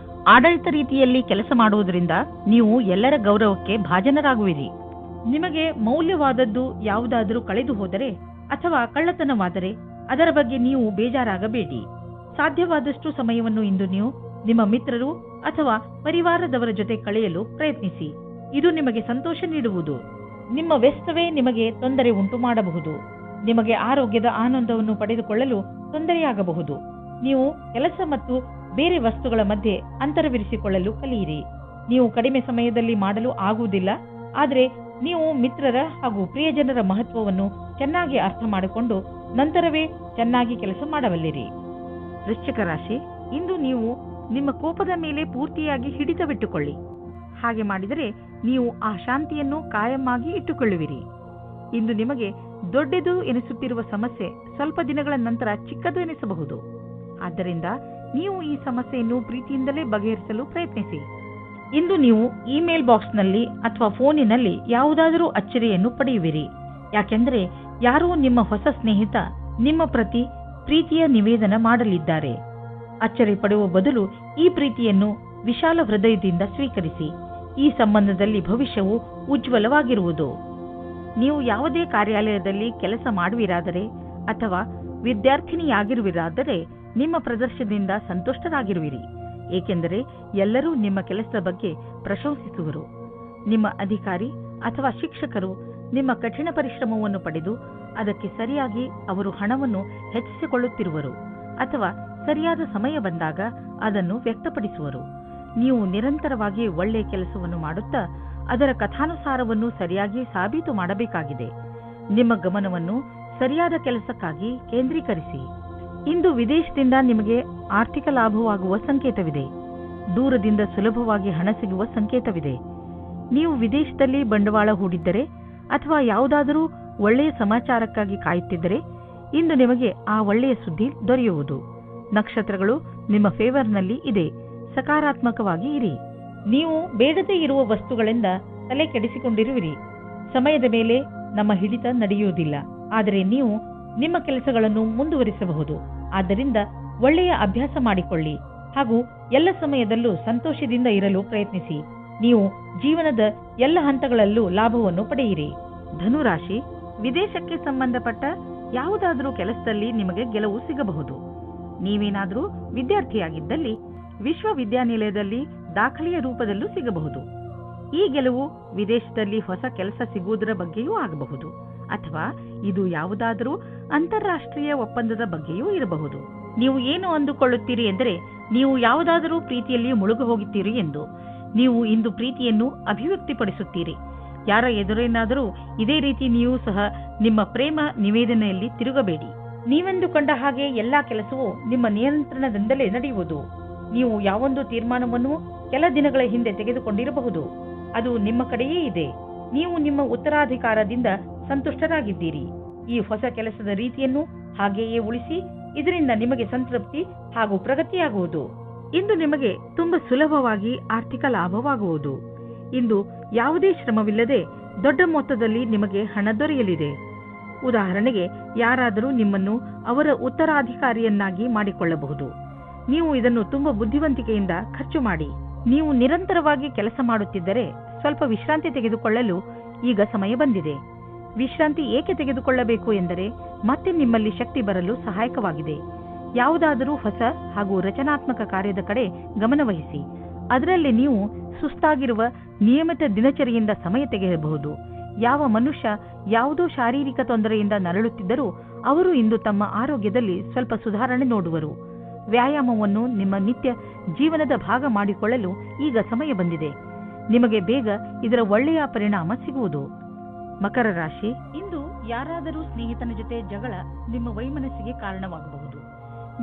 ಆಡಳಿತ ರೀತಿಯಲ್ಲಿ ಕೆಲಸ ಮಾಡುವುದರಿಂದ ನೀವು ಎಲ್ಲರ ಗೌರವಕ್ಕೆ ಭಾಜನರಾಗುವಿರಿ. ನಿಮಗೆ ಮೌಲ್ಯವಾದದ್ದು ಯಾವುದಾದರೂ ಕಳೆದು ಹೋದರೆ ಅಥವಾ ಕಳ್ಳತನವಾದರೆ ಅದರ ಬಗ್ಗೆ ನೀವು ಬೇಜಾರಾಗಬೇಡಿ. ಸಾಧ್ಯವಾದಷ್ಟು ಸಮಯವನ್ನು ಇಂದು ನೀವು ನಿಮ್ಮ ಮಿತ್ರರು ಅಥವಾ ಪರಿವಾರದವರ ಜೊತೆ ಕಳೆಯಲು ಪ್ರಯತ್ನಿಸಿ. ಇದು ನಿಮಗೆ ಸಂತೋಷ ನೀಡುವುದು. ನಿಮ್ಮ ವ್ಯಸ್ತವೇ ನಿಮಗೆ ತೊಂದರೆ ಉಂಟು ಮಾಡಬಹುದು. ನಿಮಗೆ ಆರೋಗ್ಯದ ಆನಂದವನ್ನು ಪಡೆದುಕೊಳ್ಳಲು ತೊಂದರೆಯಾಗಬಹುದು. ನೀವು ಕೆಲಸ ಮತ್ತು ಬೇರೆ ವಸ್ತುಗಳ ಮಧ್ಯೆ ಅಂತರವಿರಿಸಿಕೊಳ್ಳಲು ಕಲಿಯಿರಿ. ನೀವು ಕಡಿಮೆ ಸಮಯದಲ್ಲಿ ಮಾಡಲು ಆಗುವುದಿಲ್ಲ, ಆದರೆ ನೀವು ಮಿತ್ರರ ಹಾಗೂ ಪ್ರಿಯಜನರ ಮಹತ್ವವನ್ನು ಚೆನ್ನಾಗಿ ಅರ್ಥ ಮಾಡಿಕೊಂಡು ನಂತರವೇ ಚೆನ್ನಾಗಿ ಕೆಲಸ ಮಾಡಬಲ್ಲಿರಿ. ವೃಶ್ಚಿಕ ರಾಶಿ, ಇಂದು ನೀವು ನಿಮ್ಮ ಕೋಪದ ಮೇಲೆ ಪೂರ್ತಿಯಾಗಿ ಹಿಡಿತವಿಟ್ಟುಕೊಳ್ಳಿ. ಹಾಗೆ ಮಾಡಿದರೆ ನೀವು ಆ ಶಾಂತಿಯನ್ನು ಕಾಯಮಾಗಿ ಇಟ್ಟುಕೊಳ್ಳುವಿರಿ. ಇಂದು ನಿಮಗೆ ದೊಡ್ಡದು ಎನಿಸುತ್ತಿರುವ ಸಮಸ್ಯೆ ಸ್ವಲ್ಪ ದಿನಗಳ ನಂತರ ಚಿಕ್ಕದು ಎನಿಸಬಹುದು. ಆದ್ದರಿಂದ ನೀವು ಈ ಸಮಸ್ಯೆಯನ್ನು ಪ್ರೀತಿಯಿಂದಲೇ ಬಗೆಹರಿಸಲು ಪ್ರಯತ್ನಿಸಿ. ಇಂದು ನೀವು ಇಮೇಲ್ ಬಾಕ್ಸ್ನಲ್ಲಿ ಅಥವಾ ಫೋನಿನಲ್ಲಿ ಯಾವುದಾದರೂ ಅಚ್ಚರಿಯನ್ನು ಪಡೆಯುವಿರಿ. ಯಾಕೆಂದರೆ ಯಾರೋ ನಿಮ್ಮ ಹೊಸ ಸ್ನೇಹಿತ ನಿಮ್ಮ ಪ್ರತಿ ಪ್ರೀತಿಯ ನಿವೇದನ ಮಾಡಲಿದ್ದಾರೆ. ಅಚ್ಚರಿ ಪಡುವ ಬದಲು ಈ ಪ್ರೀತಿಯನ್ನು ವಿಶಾಲ ಹೃದಯದಿಂದ ಸ್ವೀಕರಿಸಿ. ಈ ಸಂಬಂಧದಲ್ಲಿ ಭವಿಷ್ಯವು ಉಜ್ವಲವಾಗಿರುವುದು. ನೀವು ಯಾವುದೇ ಕಾರ್ಯಾಲಯದಲ್ಲಿ ಕೆಲಸ ಮಾಡುವಿರಾದರೆ ಅಥವಾ ವಿದ್ಯಾರ್ಥಿನಿಯಾಗಿರುವಿರಾದರೆ ನಿಮ್ಮ ಪ್ರದರ್ಶನದಿಂದ ಸಂತುಷ್ಟರಾಗಿರುವಿರಿ. ಏಕೆಂದರೆ ಎಲ್ಲರೂ ನಿಮ್ಮ ಕೆಲಸದ ಬಗ್ಗೆ ಪ್ರಶಂಸಿಸುವರು. ನಿಮ್ಮ ಅಧಿಕಾರಿ ಅಥವಾ ಶಿಕ್ಷಕರು ನಿಮ್ಮ ಕಠಿಣ ಪರಿಶ್ರಮವನ್ನು ಪಡೆದು ಅದಕ್ಕೆ ಸರಿಯಾಗಿ ಅವರು ಹಣವನ್ನು ಹೆಚ್ಚಿಸಿಕೊಳ್ಳುತ್ತಿರುವರು ಅಥವಾ ಸರಿಯಾದ ಸಮಯ ಬಂದಾಗ ಅದನ್ನು ವ್ಯಕ್ತಪಡಿಸುವರು. ನೀವು ನಿರಂತರವಾಗಿ ಒಳ್ಳೆಯ ಕೆಲಸವನ್ನು ಮಾಡುತ್ತಾ ಅದರ ಕಥಾನುಸಾರವನ್ನು ಸರಿಯಾಗಿ ಸಾಬೀತು ಮಾಡಬೇಕಾಗಿದೆ. ನಿಮ್ಮ ಗಮನವನ್ನು ಸರಿಯಾದ ಕೆಲಸಕ್ಕಾಗಿ ಕೇಂದ್ರೀಕರಿಸಿ. ಇಂದು ವಿದೇಶದಿಂದ ನಿಮಗೆ ಆರ್ಥಿಕ ಲಾಭವಾಗುವ ಸಂಕೇತವಿದೆ. ದೂರದಿಂದ ಸುಲಭವಾಗಿ ಹಣ ಸಿಗುವ ಸಂಕೇತವಿದೆ. ನೀವು ವಿದೇಶದಲ್ಲಿ ಬಂಡವಾಳ ಹೂಡಿದ್ದರೆ ಅಥವಾ ಯಾವುದಾದರೂ ಒಳ್ಳೆಯ ಸಮಾಚಾರಕ್ಕಾಗಿ ಕಾಯುತ್ತಿದ್ದರೆ ಇಂದು ನಿಮಗೆ ಆ ಒಳ್ಳೆಯ ಸುದ್ದಿ ದೊರೆಯುವುದು. ನಕ್ಷತ್ರಗಳು ನಿಮ್ಮ ಫೇವರ್ನಲ್ಲಿ ಇದೆ. ಸಕಾರಾತ್ಮಕವಾಗಿ ಇರಿ. ನೀವು ಬೇಡದೇ ಇರುವ ವಸ್ತುಗಳಿಂದ ತಲೆ ಕೆಡಿಸಿಕೊಂಡಿರುವಿರಿ. ಸಮಯದ ಮೇಲೆ ನಮ್ಮ ಹಿಡಿತ ನಡೆಯುವುದಿಲ್ಲ, ಆದರೆ ನೀವು ನಿಮ್ಮ ಕೆಲಸಗಳನ್ನು ಮುಂದುವರಿಸಬಹುದು. ಆದ್ದರಿಂದ ಒಳ್ಳೆಯ ಅಭ್ಯಾಸ ಮಾಡಿಕೊಳ್ಳಿ ಹಾಗೂ ಎಲ್ಲ ಸಮಯದಲ್ಲೂ ಸಂತೋಷದಿಂದ ಇರಲು ಪ್ರಯತ್ನಿಸಿ. ನೀವು ಜೀವನದ ಎಲ್ಲ ಹಂತಗಳಲ್ಲೂ ಲಾಭವನ್ನು ಪಡೆಯಿರಿ. ಧನುರಾಶಿ, ವಿದೇಶಕ್ಕೆ ಸಂಬಂಧಪಟ್ಟ ಯಾವುದಾದರೂ ಕೆಲಸದಲ್ಲಿ ನಿಮಗೆ ಗೆಲುವು ಸಿಗಬಹುದು. ನೀವೇನಾದರೂ ವಿದ್ಯಾರ್ಥಿಯಾಗಿದ್ದಲ್ಲಿ ವಿಶ್ವವಿದ್ಯಾನಿಲಯದಲ್ಲಿ ದಾಖಲೆಯ ರೂಪದಲ್ಲೂ ಸಿಗಬಹುದು. ಈ ಗೆಲುವು ವಿದೇಶದಲ್ಲಿ ಹೊಸ ಕೆಲಸ ಸಿಗುವುದರ ಬಗ್ಗೆಯೂ ಆಗಬಹುದು, ಅಥವಾ ಇದು ಯಾವುದಾದರೂ ಅಂತಾರಾಷ್ಟ್ರೀಯ ಒಪ್ಪಂದದ ಬಗ್ಗೆಯೂ ಇರಬಹುದು. ನೀವು ಏನು ಅಂದುಕೊಳ್ಳುತ್ತೀರಿ ಎಂದರೆ ನೀವು ಯಾವುದಾದರೂ ಪ್ರೀತಿಯಲ್ಲಿ ಮುಳುಗು ಹೋಗುತ್ತೀರಿ ಎಂದು. ನೀವು ಇಂದು ಪ್ರೀತಿಯನ್ನು ಅಭಿವ್ಯಕ್ತಿಪಡಿಸುತ್ತೀರಿ. ಯಾರ ಎದುರೇನಾದರೂ ಇದೇ ರೀತಿ ನೀವು ಸಹ ನಿಮ್ಮ ಪ್ರೇಮ ನಿವೇದನೆಯಲ್ಲಿ ತಿರುಗಬೇಡಿ. ನೀವೆಂದುಕೊಂಡ ಹಾಗೆ ಎಲ್ಲಾ ಕೆಲಸವೂ ನಿಮ್ಮ ನಿಯಂತ್ರಣದಿಂದಲೇ ನಡೆಯುವುದು. ನೀವು ಯಾವೊಂದು ತೀರ್ಮಾನವನ್ನು ಕೆಲ ದಿನಗಳ ಹಿಂದೆ ತೆಗೆದುಕೊಂಡಿರಬಹುದು, ಅದು ನಿಮ್ಮ ಕಡೆಯೇ ಇದೆ. ನೀವು ನಿಮ್ಮ ಉತ್ತರಾಧಿಕಾರದಿಂದ ಸಂತುಷ್ಟರಾಗಿದ್ದೀರಿ. ಈ ಹೊಸ ಕೆಲಸದ ರೀತಿಯನ್ನು ಹಾಗೆಯೇ ಉಳಿಸಿ. ಇದರಿಂದ ನಿಮಗೆ ಸಂತೃಪ್ತಿ ಹಾಗೂ ಪ್ರಗತಿಯಾಗುವುದು. ಇಂದು ನಿಮಗೆ ತುಂಬಾ ಸುಲಭವಾಗಿ ಆರ್ಥಿಕ ಲಾಭವಾಗುವುದು. ಇಂದು ಯಾವುದೇ ಶ್ರಮವಿಲ್ಲದೆ ದೊಡ್ಡ ಮೊತ್ತದಲ್ಲಿ ನಿಮಗೆ ಹಣ ದೊರೆಯಲಿದೆ. ಉದಾಹರಣೆಗೆ, ಯಾರಾದರೂ ನಿಮ್ಮನ್ನು ಅವರ ಉತ್ತರಾಧಿಕಾರಿಯನ್ನಾಗಿ ಮಾಡಿಕೊಳ್ಳಬಹುದು. ನೀವು ಇದನ್ನು ತುಂಬಾ ಬುದ್ಧಿವಂತಿಕೆಯಿಂದ ಖರ್ಚು ಮಾಡಿ. ನೀವು ನಿರಂತರವಾಗಿ ಕೆಲಸ ಮಾಡುತ್ತಿದ್ದರೆ ಸ್ವಲ್ಪ ವಿಶ್ರಾಂತಿ ತೆಗೆದುಕೊಳ್ಳಲು ಈಗ ಸಮಯ ಬಂದಿದೆ. ವಿಶ್ರಾಂತಿ ಏಕೆ ತೆಗೆದುಕೊಳ್ಳಬೇಕು ಎಂದರೆ ಮತ್ತೆ ನಿಮ್ಮಲ್ಲಿ ಶಕ್ತಿ ಬರಲು ಸಹಾಯಕವಾಗಿದೆ. ಯಾವುದಾದರೂ ಹೊಸ ಹಾಗೂ ರಚನಾತ್ಮಕ ಕಾರ್ಯದ ಕಡೆ ಗಮನವಹಿಸಿ. ಅದರಲ್ಲಿ ನೀವು ಸುಸ್ತಾಗಿರುವ ನಿಯಮಿತ ದಿನಚರಿಯಿಂದ ಸಮಯ ತೆಗೆಯಬಹುದು. ಯಾವ ಮನುಷ್ಯ ಯಾವುದೋ ಶಾರೀರಿಕ ತೊಂದರೆಯಿಂದ ನರಳುತ್ತಿದ್ದರೂ ಅವರು ಇಂದು ತಮ್ಮ ಆರೋಗ್ಯದಲ್ಲಿ ಸ್ವಲ್ಪ ಸುಧಾರಣೆ ನೋಡುವರು. ವ್ಯಾಯಾಮವನ್ನು ನಿಮ್ಮ ನಿತ್ಯ ಜೀವನದ ಭಾಗ ಮಾಡಿಕೊಳ್ಳಲು ಈಗ ಸಮಯ ಬಂದಿದೆ. ನಿಮಗೆ ಬೇಗ ಇದರ ಒಳ್ಳೆಯ ಪರಿಣಾಮ ಸಿಗುವುದು. ಮಕರ ರಾಶಿ, ಇಂದು ಯಾರಾದರೂ ಸ್ನೇಹಿತನ ಜೊತೆ ಜಗಳ ನಿಮ್ಮ ವೈಮನಸ್ಸಿಗೆ ಕಾರಣವಾಗಬಹುದು.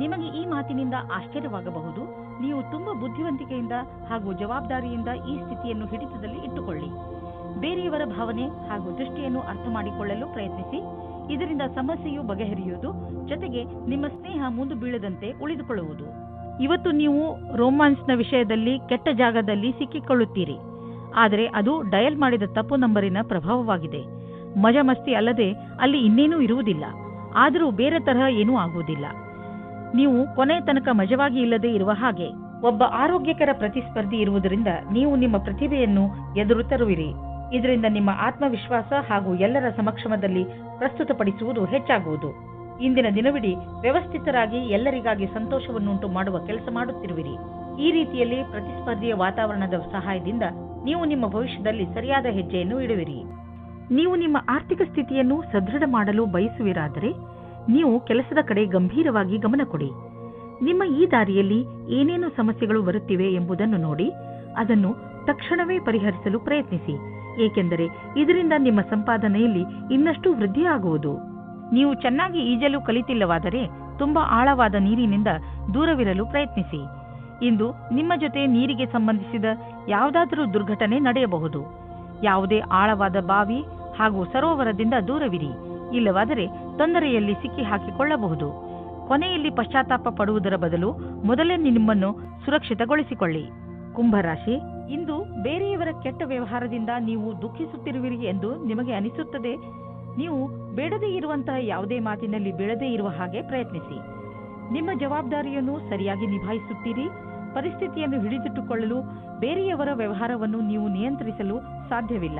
ನಿಮಗೆ ಈ ಮಾತಿನಿಂದ ಆಶ್ಚರ್ಯವಾಗಬಹುದು, ನೀವು ತುಂಬಾ ಬುದ್ಧಿವಂತಿಕೆಯಿಂದ ಹಾಗೂ ಜವಾಬ್ದಾರಿಯಿಂದ ಈ ಸ್ಥಿತಿಯನ್ನು ಹಿಡಿತದಲ್ಲಿ ಇಟ್ಟುಕೊಳ್ಳಿ. ಬೇರೆಯವರ ಭಾವನೆ ಹಾಗೂ ದೃಷ್ಟಿಯನ್ನು ಅರ್ಥ ಮಾಡಿಕೊಳ್ಳಲು ಪ್ರಯತ್ನಿಸಿ. ಇದರಿಂದ ಸಮಸ್ಯೆಯು ಬಗೆಹರಿಯುವುದು, ಜೊತೆಗೆ ನಿಮ್ಮ ಸ್ನೇಹ ಮುಂದೆ ಬೀಳದಂತೆ ಉಳಿದುಕೊಳ್ಳುವುದು. ಇವತ್ತು ನೀವು ರೋಮಾನ್ಸ್ನ ವಿಷಯದಲ್ಲಿ ಕೆಟ್ಟ ಜಾಗದಲ್ಲಿ ಸಿಕ್ಕಿಕೊಳ್ಳುತ್ತೀರಿ. ಆದರೆ ಅದು ಡಯಲ್ ಮಾಡಿದ ತಪ್ಪು ನಂಬರಿನ ಪ್ರಭಾವವಾಗಿದೆ. ಮಜಾ ಮಸ್ತಿ ಅಲ್ಲದೆ ಅಲ್ಲಿ ಇನ್ನೇನೂ ಇರುವುದಿಲ್ಲ. ಆದರೂ ಬೇರೆ ತರಹ ಏನೂ ಆಗುವುದಿಲ್ಲ. ನೀವು ಕೊನೆ ತನಕ ಮಜವಾಗಿ ಇಲ್ಲದೆ ಇರುವ ಹಾಗೆ. ಒಬ್ಬ ಆರೋಗ್ಯಕರ ಪ್ರತಿಸ್ಪರ್ಧಿ ಇರುವುದರಿಂದ ನೀವು ನಿಮ್ಮ ಪ್ರತಿಭೆಯನ್ನು ಎದುರು ತರುವಿರಿ. ಇದರಿಂದ ನಿಮ್ಮ ಆತ್ಮವಿಶ್ವಾಸ ಹಾಗೂ ಎಲ್ಲರ ಸಮಕ್ಷಮದಲ್ಲಿ ಪ್ರಸ್ತುತಪಡಿಸುವುದು ಹೆಚ್ಚಾಗುವುದು. ಇಂದಿನ ದಿನವಿಡೀ ವ್ಯವಸ್ಥಿತರಾಗಿ ಎಲ್ಲರಿಗಾಗಿ ಸಂತೋಷವನ್ನುಂಟು ಮಾಡುವ ಕೆಲಸ ಮಾಡುತ್ತಿರುವಿರಿ. ಈ ರೀತಿಯಲ್ಲಿ ಪ್ರತಿಸ್ಪರ್ಧಿಯ ವಾತಾವರಣದ ಸಹಾಯದಿಂದ ನೀವು ನಿಮ್ಮ ಭವಿಷ್ಯದಲ್ಲಿ ಸರಿಯಾದ ಹೆಜ್ಜೆಯನ್ನು ಇಡುವಿರಿ. ನೀವು ನಿಮ್ಮ ಆರ್ಥಿಕ ಸ್ಥಿತಿಯನ್ನು ಸದೃಢ ಮಾಡಲು ಬಯಸುವಿರಾದರೆ ನೀವು ಕೆಲಸದ ಕಡೆ ಗಂಭೀರವಾಗಿ ಗಮನ ಕೊಡಿ. ನಿಮ್ಮ ಈ ದಾರಿಯಲ್ಲಿ ಏನೇನು ಸಮಸ್ಯೆಗಳು ಬರುತ್ತಿವೆ ಎಂಬುದನ್ನು ನೋಡಿ ಅದನ್ನು ತಕ್ಷಣವೇ ಪರಿಹರಿಸಲು ಪ್ರಯತ್ನಿಸಿ. ಏಕೆಂದರೆ ಇದರಿಂದ ನಿಮ್ಮ ಸಂಪಾದನೆಯಲ್ಲಿ ಇನ್ನಷ್ಟು ವೃದ್ಧಿಯಾಗುವುದು. ನೀವು ಚೆನ್ನಾಗಿ ಈಜಲು ಕಲಿತಿಲ್ಲವಾದರೆ ತುಂಬಾ ಆಳವಾದ ನೀರಿನಿಂದ ದೂರವಿರಲು ಪ್ರಯತ್ನಿಸಿ. ಇಂದು ನಿಮ್ಮ ಜೊತೆ ನೀರಿಗೆ ಸಂಬಂಧಿಸಿದ ಯಾವುದಾದರೂ ದುರ್ಘಟನೆ ನಡೆಯಬಹುದು. ಯಾವುದೇ ಆಳವಾದ ಬಾವಿ ಹಾಗೂ ಸರೋವರದಿಂದ ದೂರವಿರಿ. ಇಲ್ಲವಾದರೆ ತೊಂದರೆಯಲ್ಲಿ ಸಿಕ್ಕಿ ಹಾಕಿಕೊಳ್ಳಬಹುದು. ಕೊನೆಯಲ್ಲಿ ಪಶ್ಚಾತ್ತಾಪ ಪಡುವುದರ ಬದಲು ಮೊದಲೇ ನಿಮ್ಮನ್ನು ಸುರಕ್ಷಿತಗೊಳಿಸಿಕೊಳ್ಳಿ. ಕುಂಭರಾಶಿ, ಇಂದು ಬೇರೆಯವರ ಕೆಟ್ಟ ವ್ಯವಹಾರದಿಂದ ನೀವು ದುಃಖಿಸುತ್ತಿರುವಿರಿ ಎಂದು ನಿಮಗೆ ಅನಿಸುತ್ತದೆ. ನೀವು ಬೇಡದೇ ಇರುವಂತಹ ಯಾವುದೇ ಮಾತಿನಲ್ಲಿ ಬೀಳದೇ ಇರುವ ಹಾಗೆ ಪ್ರಯತ್ನಿಸಿ. ನಿಮ್ಮ ಜವಾಬ್ದಾರಿಯನ್ನು ಸರಿಯಾಗಿ ನಿಭಾಯಿಸುತ್ತೀರಿ. ಪರಿಸ್ಥಿತಿಯನ್ನು ಹಿಡಿದಿಟ್ಟುಕೊಳ್ಳಲು ಬೇರೆಯವರ ವ್ಯವಹಾರವನ್ನು ನೀವು ನಿಯಂತ್ರಿಸಲು ಸಾಧ್ಯವಿಲ್ಲ.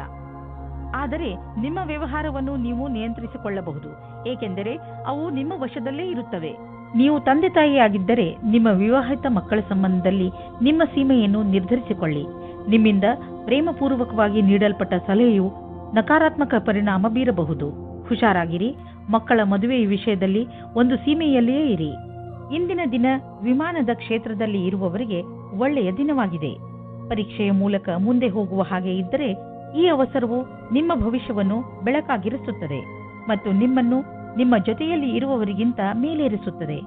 ಆದರೆ ನಿಮ್ಮ ವ್ಯವಹಾರವನ್ನು ನೀವು ನಿಯಂತ್ರಿಸಿಕೊಳ್ಳಬಹುದು, ಏಕೆಂದರೆ ಅವು ನಿಮ್ಮ ವಶದಲ್ಲೇ ಇರುತ್ತವೆ. ನೀವು ತಂದೆ ತಾಯಿಯಾಗಿದ್ದರೆ ನಿಮ್ಮ ವಿವಾಹಿತ ಮಕ್ಕಳ ಸಂಬಂಧದಲ್ಲಿ ನಿಮ್ಮ ಸೀಮೆಯನ್ನು ನಿರ್ಧರಿಸಿಕೊಳ್ಳಿ. ನಿಮ್ಮಿಂದ ಪ್ರೇಮಪೂರ್ವಕವಾಗಿ ನೀಡಲ್ಪಟ್ಟ ಸಲಹೆಯು ನಕಾರಾತ್ಮಕ ಪರಿಣಾಮ ಬೀರಬಹುದು. ಹುಷಾರಾಗಿರಿ. ಮಕ್ಕಳ ಮದುವೆಯ ವಿಷಯದಲ್ಲಿ ಒಂದು ಸೀಮೆಯಲ್ಲಿಯೇ ಇರಿ. ಇಂದಿನ ದಿನ ವಿಮಾನದ ಕ್ಷೇತ್ರದಲ್ಲಿ ಇರುವವರಿಗೆ ಒಳ್ಳೆಯ ದಿನವಾಗಿದೆ. ಪರೀಕ್ಷೆಯ ಮೂಲಕ ಮುಂದೆ ಹೋಗುವ ಹಾಗೆ ಇದ್ದರೆ ಈ ಅವಸರವು ನಿಮ್ಮ ಭವಿಷ್ಯವನ್ನು ಬೆಳಕಾಗಿರಿಸುತ್ತದೆ ಮತ್ತು ನಿಮ್ಮನ್ನು ನಿಮ್ಮ ಜೊತೆಯಲ್ಲಿ ಇರುವವರಿಗಿಂತ ಮೇಲೇರಿಸುತ್ತದೆ.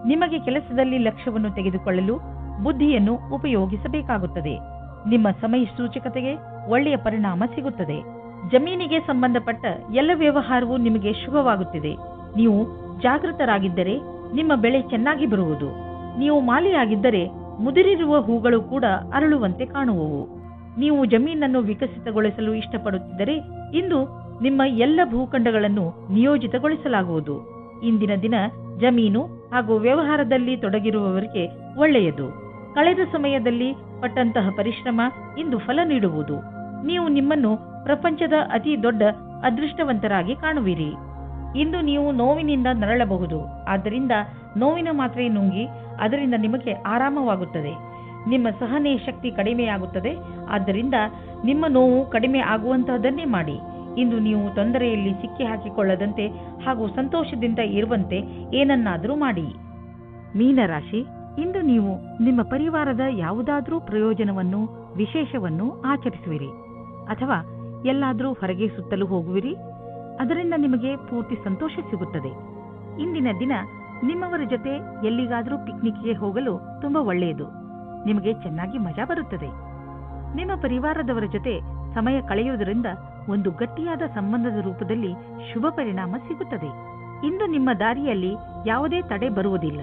ನಿಮಗೆ ಕೆಲಸದಲ್ಲಿ ಲಕ್ಷ್ಯವನ್ನು ತೆಗೆದುಕೊಳ್ಳಲು ಬುದ್ಧಿಯನ್ನು ಉಪಯೋಗಿಸಬೇಕಾಗುತ್ತದೆ. ನಿಮ್ಮ ಸಮಯ ಸೂಚಕತೆಗೆ ಒಳ್ಳೆಯ ಪರಿಣಾಮ ಸಿಗುತ್ತದೆ. ಜಮೀನಿಗೆ ಸಂಬಂಧಪಟ್ಟ ಎಲ್ಲ ವ್ಯವಹಾರವೂ ನಿಮಗೆ ಶುಭವಾಗುತ್ತಿದೆ. ನೀವು ಜಾಗೃತರಾಗಿದ್ದರೆ ನಿಮ್ಮ ಬೆಳೆ ಚೆನ್ನಾಗಿ ಬರುವುದು. ನೀವು ಮಾಲಿಯಾಗಿದ್ದರೆ ಮುದುರಿರುವ ಹೂಗಳು ಕೂಡ ಅರಳುವಂತೆ ಕಾಣುವವು. ನೀವು ಜಮೀನನ್ನು ವಿಕಸಿತಗೊಳಿಸಲು ಇಷ್ಟಪಡುತ್ತಿದ್ದರೆ ಇಂದು ನಿಮ್ಮ ಎಲ್ಲ ಭೂಖಂಡಗಳನ್ನು ನಿಯೋಜಿತಗೊಳಿಸಲಾಗುವುದು. ಇಂದಿನ ದಿನ ಜಮೀನು ಹಾಗೂ ವ್ಯವಹಾರದಲ್ಲಿ ತೊಡಗಿರುವವರಿಗೆ ಒಳ್ಳೆಯದು. ಕಳೆದ ಸಮಯದಲ್ಲಿ ಪಟ್ಟಂತಹ ಪರಿಶ್ರಮ ಇಂದು ಫಲ ನೀಡುವುದು. ನೀವು ನಿಮ್ಮನ್ನು ಪ್ರಪಂಚದ ಅತಿ ದೊಡ್ಡ ಅದೃಷ್ಟವಂತರಾಗಿ ಕಾಣುವಿರಿ. ಇಂದು ನೀವು ನೋವಿನಿಂದ ನರಳಬಹುದು. ಆದ್ದರಿಂದ ನೋವಿನ ಮಾತ್ರೆ ನುಂಗಿ ಅದರಿಂದ ನಿಮಗೆ ಆರಾಮವಾಗುತ್ತದೆ. ನಿಮ್ಮ ಸಹನೆ ಶಕ್ತಿ ಕಡಿಮೆಯಾಗುತ್ತದೆ. ಆದ್ದರಿಂದ ನಿಮ್ಮ ನೋವು ಕಡಿಮೆ ಆಗುವಂತಹದನ್ನೇ ಮಾಡಿ. ಇಂದು ನೀವು ತೊಂದರೆಯಲ್ಲಿ ಸಿಕ್ಕಿ ಹಾಕಿಕೊಳ್ಳದಂತೆ ಹಾಗೂ ಸಂತೋಷದಿಂದ ಇರುವಂತೆ ಏನನ್ನಾದರೂ ಮಾಡಿ. ಮೀನರಾಶಿ, ಇಂದು ನೀವು ನಿಮ್ಮ ಪರಿವಾರದ ಯಾವುದಾದ್ರೂ ಪ್ರಯೋಜನವನ್ನು ವಿಶೇಷವನ್ನು ಆಚರಿಸುವಿರಿ ಅಥವಾ ಎಲ್ಲಾದರೂ ಹೊರಗೆ ಸುತ್ತಲೂ ಹೋಗುವಿರಿ. ಅದರಿಂದ ನಿಮಗೆ ಪೂರ್ತಿ ಸಂತೋಷ ಸಿಗುತ್ತದೆ. ಇಂದಿನ ದಿನ ನಿಮ್ಮವರ ಜೊತೆ ಎಲ್ಲಿಗಾದರೂ ಪಿಕ್ನಿಕ್ಗೆ ಹೋಗಲು ತುಂಬಾ ಒಳ್ಳೆಯದು. ನಿಮಗೆ ಚೆನ್ನಾಗಿ ಮಜಾ ಬರುತ್ತದೆ. ನಿಮ್ಮ ಪರಿವಾರದವರ ಜೊತೆ ಸಮಯ ಕಳೆಯುವುದರಿಂದ ಒಂದು ಗಟ್ಟಿಯಾದ ಸಂಬಂಧದ ರೂಪದಲ್ಲಿ ಶುಭ ಪರಿಣಾಮ ಸಿಗುತ್ತದೆ. ಇಂದು ನಿಮ್ಮ ದಾರಿಯಲ್ಲಿ ಯಾವುದೇ ತಡೆ ಬರುವುದಿಲ್ಲ.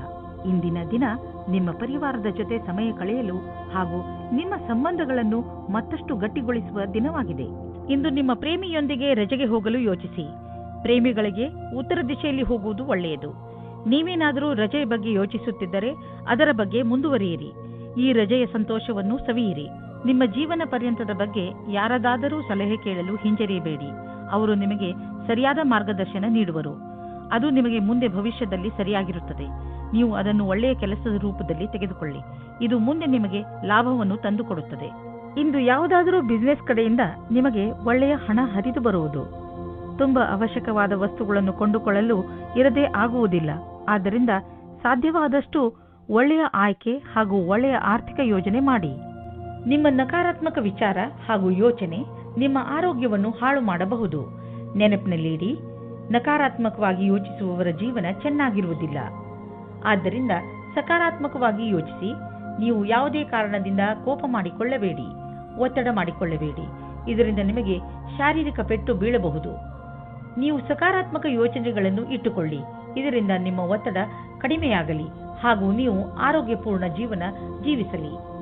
ಇಂದಿನ ದಿನ ನಿಮ್ಮ ಪರಿವಾರದ ಜೊತೆ ಸಮಯ ಕಳೆಯಲು ಹಾಗೂ ನಿಮ್ಮ ಸಂಬಂಧಗಳನ್ನು ಮತ್ತಷ್ಟು ಗಟ್ಟಿಗೊಳಿಸುವ ದಿನವಾಗಿದೆ. ಇಂದು ನಿಮ್ಮ ಪ್ರೇಮಿಯೊಂದಿಗೆ ರಜೆಗೆ ಹೋಗಲು ಯೋಚಿಸಿ. ಪ್ರೇಮಿಗಳಿಗೆ ಉತ್ತರ ದಿಶೆಯಲ್ಲಿ ಹೋಗುವುದು ಒಳ್ಳೆಯದು. ನೀವೇನಾದರೂ ರಜೆಯ ಬಗ್ಗೆ ಯೋಚಿಸುತ್ತಿದ್ದರೆ ಅದರ ಬಗ್ಗೆ ಮುಂದುವರಿಯಿರಿ. ಈ ರಜೆಯ ಸಂತೋಷವನ್ನು ಸವಿಯಿರಿ. ನಿಮ್ಮ ಜೀವನ ಪರ್ಯಂತದ ಬಗ್ಗೆ ಯಾರದಾದರೂ ಸಲಹೆ ಕೇಳಲು ಹಿಂಜರಿಯಬೇಡಿ. ಅವರು ನಿಮಗೆ ಸರಿಯಾದ ಮಾರ್ಗದರ್ಶನ ನೀಡುವರು. ಅದು ನಿಮಗೆ ಮುಂದೆ ಭವಿಷ್ಯದಲ್ಲಿ ಸರಿಯಾಗಿರುತ್ತದೆ. ನೀವು ಅದನ್ನು ಒಳ್ಳೆಯ ಕೆಲಸದ ರೂಪದಲ್ಲಿ ತೆಗೆದುಕೊಳ್ಳಿ. ಇದು ಮುಂದೆ ನಿಮಗೆ ಲಾಭವನ್ನು ತಂದುಕೊಡುತ್ತದೆ. ಇಂದು ಯಾವುದಾದರೂ ಬಿಸಿನೆಸ್ ಕಡೆಯಿಂದ ನಿಮಗೆ ಒಳ್ಳೆಯ ಹಣ ಹರಿದು ಬರುವುದು. ತುಂಬಾ ಅವಶ್ಯಕವಾದ ವಸ್ತುಗಳನ್ನು ಕೊಂಡುಕೊಳ್ಳಲು ಇರದೇ ಆಗುವುದಿಲ್ಲ. ಆದ್ದರಿಂದ ಸಾಧ್ಯವಾದಷ್ಟು ಒಳ್ಳೆಯ ಆಯ್ಕೆ ಹಾಗೂ ಒಳ್ಳೆಯ ಆರ್ಥಿಕ ಯೋಜನೆ ಮಾಡಿ. ನಿಮ್ಮ ನಕಾರಾತ್ಮಕ ವಿಚಾರ ಹಾಗೂ ಯೋಚನೆ ನಿಮ್ಮ ಆರೋಗ್ಯವನ್ನು ಹಾಳು ಮಾಡಬಹುದು. ನೆನಪಿನಲ್ಲಿಡಿ, ನಕಾರಾತ್ಮಕವಾಗಿ ಯೋಚಿಸುವವರ ಜೀವನ ಚೆನ್ನಾಗಿರುವುದಿಲ್ಲ. ಆದ್ದರಿಂದ ಸಕಾರಾತ್ಮಕವಾಗಿ ಯೋಚಿಸಿ. ನೀವು ಯಾವುದೇ ಕಾರಣದಿಂದ ಕೋಪ ಮಾಡಿಕೊಳ್ಳಬೇಡಿ, ಒತ್ತಡ ಮಾಡಿಕೊಳ್ಳಬೇಡಿ. ಇದರಿಂದ ನಿಮಗೆ ಶಾರೀರಿಕ ಪೆಟ್ಟು ಬೀಳಬಹುದು. ನೀವು ಸಕಾರಾತ್ಮಕ ಯೋಚನೆಗಳನ್ನು ಇಟ್ಟುಕೊಳ್ಳಿ. ಇದರಿಂದ ನಿಮ್ಮ ಒತ್ತಡ ಕಡಿಮೆಯಾಗಲಿ ಹಾಗೂ ನೀವು ಆರೋಗ್ಯಪೂರ್ಣ ಜೀವನ ಜೀವಿಸಲಿ.